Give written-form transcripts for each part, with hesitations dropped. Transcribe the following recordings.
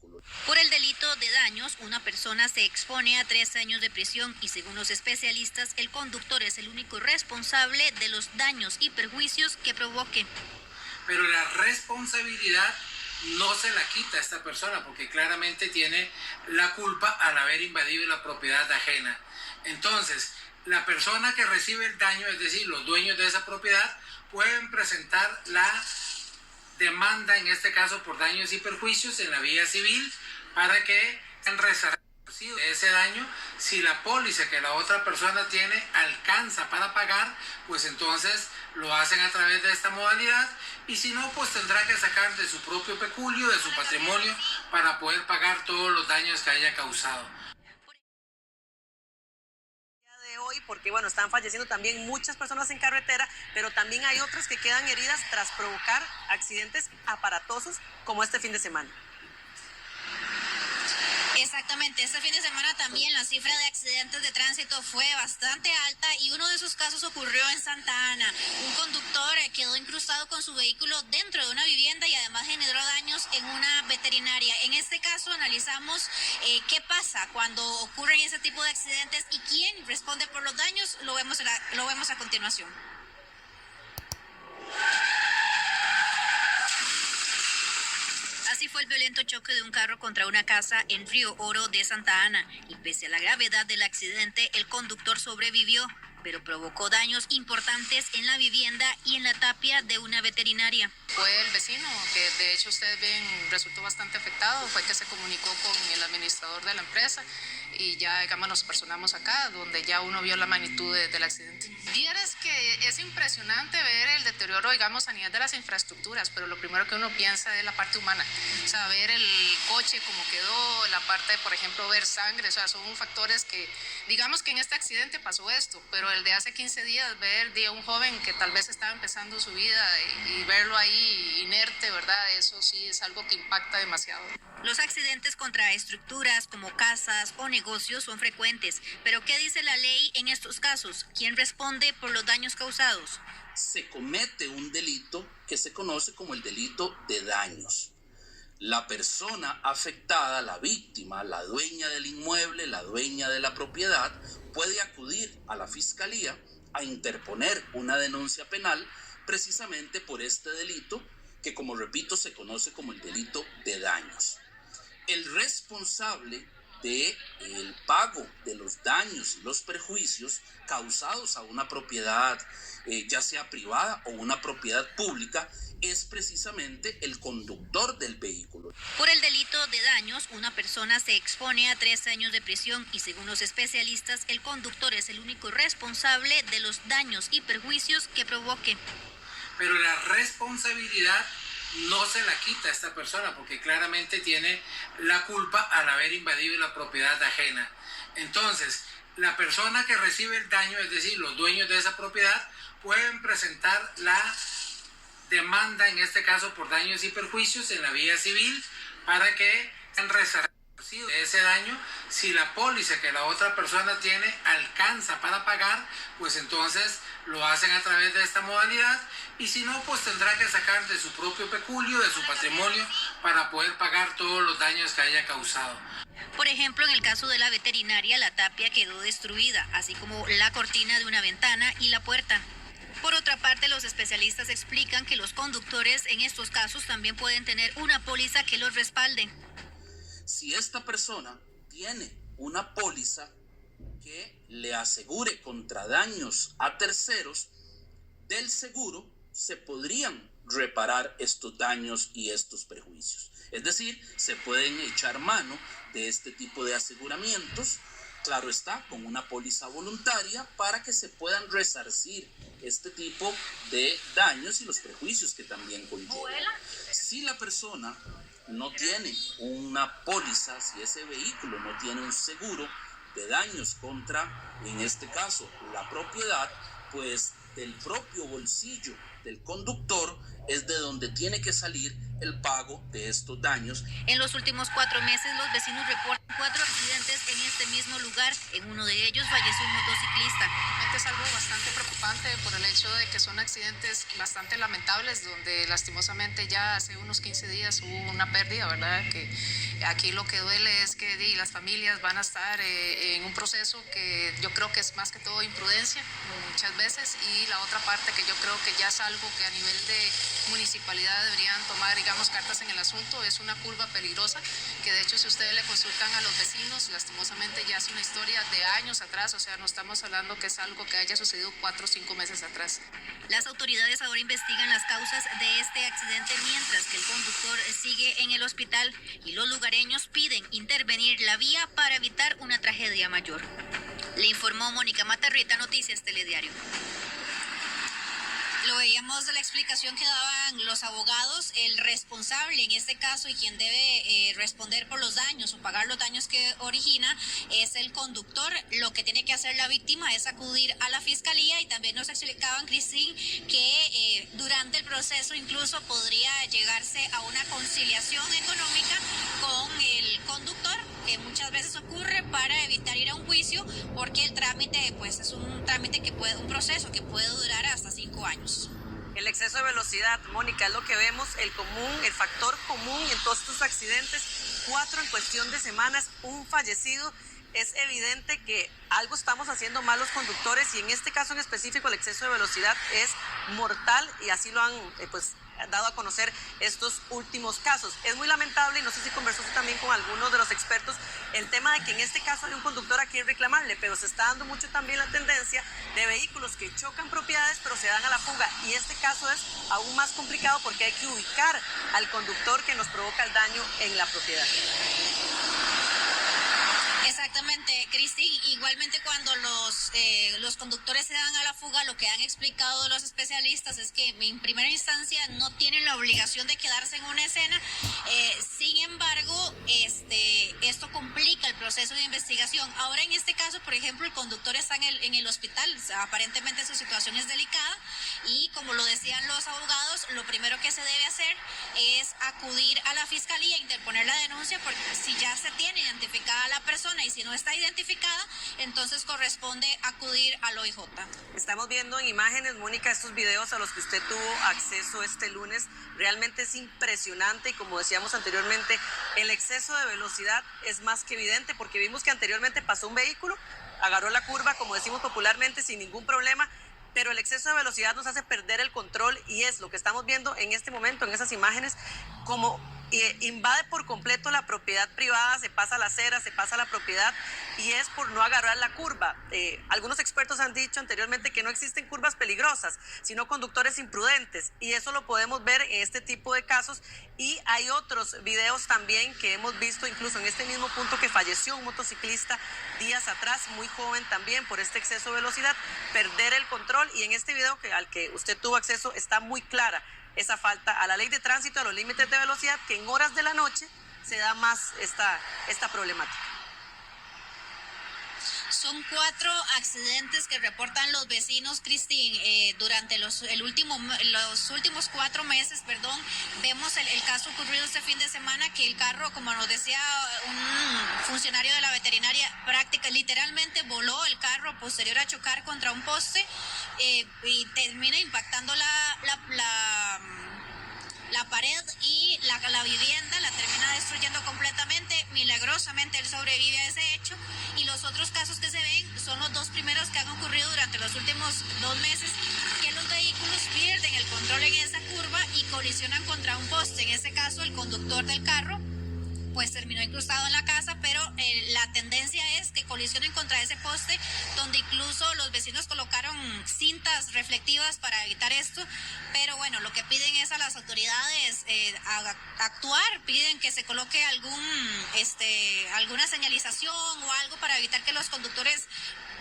vehículo. Por el delito de daños, una persona se expone a 3 años de prisión y según los especialistas, el conductor es el único responsable de los daños y perjuicios que provoque. Pero la responsabilidad no se la quita a esta persona porque claramente tiene la culpa al haber invadido la propiedad ajena. Entonces, la persona que recibe el daño, es decir, los dueños de esa propiedad, pueden presentar la demanda, en este caso por daños y perjuicios, en la vía civil para que sean resarcidos de ese daño. Si la póliza que la otra persona tiene alcanza para pagar, pues entonces lo hacen a través de esta modalidad, y si no, pues tendrá que sacar de su propio peculio, de su patrimonio, para poder pagar todos los daños que haya causado. Hoy, porque bueno, están falleciendo también muchas personas en carretera, pero también hay otras que quedan heridas tras provocar accidentes aparatosos como este fin de semana. Exactamente, este fin de semana también la cifra de accidentes de tránsito fue bastante alta y uno de esos casos ocurrió en Santa Ana. Un conductor quedó incrustado con su vehículo dentro de una vivienda y además generó daños en una veterinaria. En este caso analizamos qué pasa cuando ocurren ese tipo de accidentes y quién responde por los daños. Lo vemos a continuación. Así fue el violento choque de un carro contra una casa en Río Oro de Santa Ana y pese a la gravedad del accidente, el conductor sobrevivió, pero provocó daños importantes en la vivienda y en la tapia de una veterinaria. Fue el vecino, que de hecho ustedes ven resultó bastante afectado, fue que se comunicó con el administrador de la empresa y ya digamos nos personamos acá, donde ya uno vio la magnitud del accidente. Vieras que es impresionante ver el deterioro, digamos, a nivel de las infraestructuras, pero lo primero que uno piensa es la parte humana, o sea, ver el coche como quedó, la parte, por ejemplo, ver sangre, o sea, son factores que, digamos que en este accidente pasó esto, pero el de hace 15 días, ver de un joven que tal vez estaba empezando su vida y verlo ahí inerte, ¿verdad? Eso sí es algo que impacta demasiado. Los accidentes contra estructuras como casas o negocios son frecuentes, pero ¿qué dice la ley en estos casos? ¿Quién responde por los daños causados? Se comete un delito que se conoce como el delito de daños. La persona afectada, la víctima, la dueña del inmueble, la dueña de la propiedad, puede acudir a la fiscalía a interponer una denuncia penal precisamente por este delito que, como repito, se conoce como el delito de daños. El responsable del pago de los daños y los perjuicios causados a una propiedad, ya sea privada o una propiedad pública, es precisamente el conductor del vehículo. Por el delito de daños, una persona se expone a 3 años de prisión y según los especialistas, el conductor es el único responsable de los daños y perjuicios que provoque. Pero la responsabilidad no se la quita a esta persona porque claramente tiene la culpa al haber invadido la propiedad ajena. Entonces, la persona que recibe el daño, es decir, los dueños de esa propiedad, pueden presentar la demanda, en este caso por daños y perjuicios, en la vía civil para que sean resarcidos de ese daño. Si la póliza que la otra persona tiene alcanza para pagar, pues entonces lo hacen a través de esta modalidad, y si no, pues tendrá que sacar de su propio peculio, de su patrimonio, para poder pagar todos los daños que haya causado. Por ejemplo, en el caso de la veterinaria, la tapia quedó destruida, así como la cortina de una ventana y la puerta. Por otra parte, los especialistas explican que los conductores en estos casos también pueden tener una póliza que los respalde. Si esta persona tiene una póliza que le asegure contra daños a terceros, del seguro se podrían reparar estos daños y estos perjuicios. Es decir, se pueden echar mano de este tipo de aseguramientos, claro está, con una póliza voluntaria para que se puedan resarcir este tipo de daños y los perjuicios que también conllevan. Si la persona no tiene una póliza, si ese vehículo no tiene un seguro de daños contra, en este caso, la propiedad, pues del propio bolsillo del conductor es de donde tiene que salir el pago de estos daños. En los últimos 4 meses, los vecinos reportan 4 accidentes en este mismo lugar. En uno de ellos falleció un motociclista. Es algo bastante preocupante por el hecho de que son accidentes bastante lamentables, donde lastimosamente ya hace unos 15 días hubo una pérdida, ¿verdad? Que aquí lo que duele es que las familias van a estar en un proceso que yo creo que es más que todo imprudencia muchas veces, y la otra parte que yo creo que ya es algo que a nivel de municipalidad deberían tomar, digamos, cartas en el asunto. Es una curva peligrosa que de hecho si ustedes le consultan a los vecinos, lastimosamente ya es una historia de años atrás, o sea, no estamos hablando que es algo que haya sucedido 4 o 5 meses atrás. Las autoridades ahora investigan las causas de este accidente, mientras que el conductor sigue en el hospital y los lugareños piden intervenir la vía para evitar una tragedia mayor. Le informó Mónica Matarrita, Noticias Telediario. Lo veíamos de la explicación que daban los abogados. El responsable en este caso y quien debe responder por los daños o pagar los daños que origina es el conductor. Lo que tiene que hacer la víctima es acudir a la fiscalía, y también nos explicaban, Cristín, que durante el proceso incluso podría llegarse a una conciliación económica con el conductor, que muchas veces ocurre, para evitar ir a un juicio, porque el trámite pues es un trámite un proceso que puede durar hasta 5 años. El exceso de velocidad, Mónica, es lo que vemos, el factor común en todos estos accidentes, 4 en cuestión de semanas, un fallecido. Es evidente que algo estamos haciendo mal los conductores, y en este caso en específico el exceso de velocidad es mortal, y así lo han dado a conocer estos últimos casos. Es muy lamentable, y no sé si conversó también con algunos de los expertos, el tema de que en este caso hay un conductor a quien reclamarle, pero se está dando mucho también la tendencia de vehículos que chocan propiedades pero se dan a la fuga, y este caso es aún más complicado porque hay que ubicar al conductor que nos provoca el daño en la propiedad. Exactamente, Cristín. Igualmente, cuando los conductores se dan a la fuga, lo que han explicado los especialistas es que en primera instancia no tienen la obligación de quedarse en una escena. Sin embargo, esto complica el proceso de investigación. Ahora, en este caso, por ejemplo, el conductor está en el hospital. Aparentemente su situación es delicada, y como lo decían los abogados, lo primero que se debe hacer es acudir a la fiscalía e interponer la denuncia, porque si ya se tiene identificada la persona y si no está identificada, entonces corresponde acudir al OIJ. Estamos viendo en imágenes, Mónica, estos videos a los que usted tuvo acceso este lunes. Realmente es impresionante, y como decíamos anteriormente, el exceso de velocidad es más que evidente, porque vimos que anteriormente pasó un vehículo, agarró la curva, como decimos popularmente, sin ningún problema, pero el exceso de velocidad nos hace perder el control, y es lo que estamos viendo en este momento en esas imágenes, como invade por completo la propiedad privada, se pasa la acera, se pasa la propiedad, y es por no agarrar la curva. Algunos expertos han dicho anteriormente que no existen curvas peligrosas, sino conductores imprudentes, y eso lo podemos ver en este tipo de casos. Y hay otros videos también que hemos visto, incluso en este mismo punto, que falleció un motociclista días atrás, muy joven también, por este exceso de velocidad, perder el control. Y en este video al que usted tuvo acceso está muy clara esa falta a la ley de tránsito, a los límites de velocidad, que en horas de la noche se da más esta problemática. Son 4 accidentes que reportan los vecinos, Cristín, durante los últimos 4 meses, Vemos el caso ocurrido este fin de semana, que el carro, como nos decía un funcionario de la veterinaria, literalmente voló el carro posterior a chocar contra un poste, y termina impactando la pared, y la vivienda la termina destruyendo completamente. Milagrosamente él sobrevive a ese hecho, y los otros casos que se ven son los 2 primeros que han ocurrido durante los últimos 2 meses, que los vehículos pierden el control en esa curva y colisionan contra un poste. En este caso, el conductor del carro pues terminó incrustado en la casa, pero la tendencia es que colisionen contra ese poste, donde incluso los vecinos colocaron cintas reflectivas para evitar esto. Pero bueno, lo que piden es a las autoridades actuar, piden que se coloque alguna señalización o algo para evitar que los conductores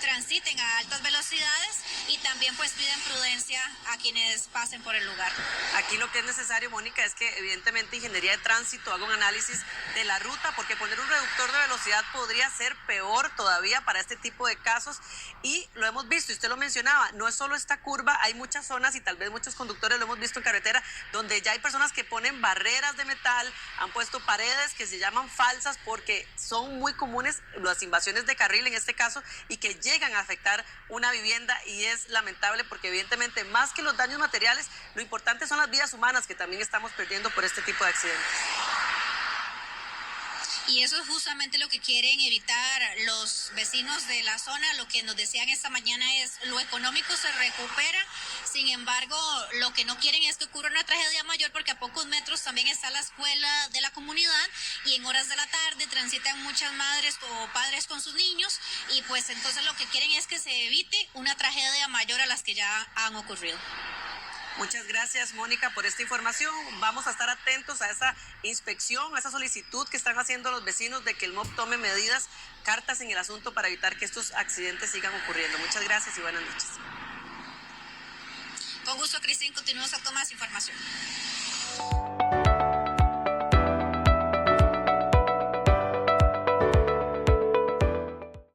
transiten a altas velocidades, y también pues piden prudencia a quienes pasen por el lugar. Aquí lo que es necesario, Mónica, es que evidentemente Ingeniería de Tránsito haga un análisis de la ruta, porque poner un reductor de velocidad podría ser peor todavía para este tipo de casos, y lo hemos visto, y usted lo mencionaba, no es solo esta curva, hay muchas zonas, y tal vez muchos conductores lo hemos visto en carretera, donde ya hay personas que ponen barreras de metal, han puesto paredes que se llaman falsas porque son muy comunes las invasiones de carril en este caso, y que llegan a afectar una vivienda, y es lamentable porque evidentemente más que los daños materiales, lo importante son las vidas humanas que también estamos perdiendo por este tipo de accidentes. Y eso es justamente lo que quieren evitar los vecinos de la zona. Lo que nos decían esta mañana es lo económico se recupera, sin embargo, lo que no quieren es que ocurra una tragedia mayor, porque a pocos metros también está la escuela de la comunidad y en horas de la tarde transitan muchas madres o padres con sus niños, y pues entonces lo que quieren es que se evite una tragedia mayor a las que ya han ocurrido. Muchas gracias, Mónica, por esta información. Vamos a estar atentos a esa inspección, a esa solicitud que están haciendo los vecinos de que el MOB tome medidas, cartas en el asunto para evitar que estos accidentes sigan ocurriendo. Muchas gracias y buenas noches. Con gusto, Cristín. Continuamos a tomar más información.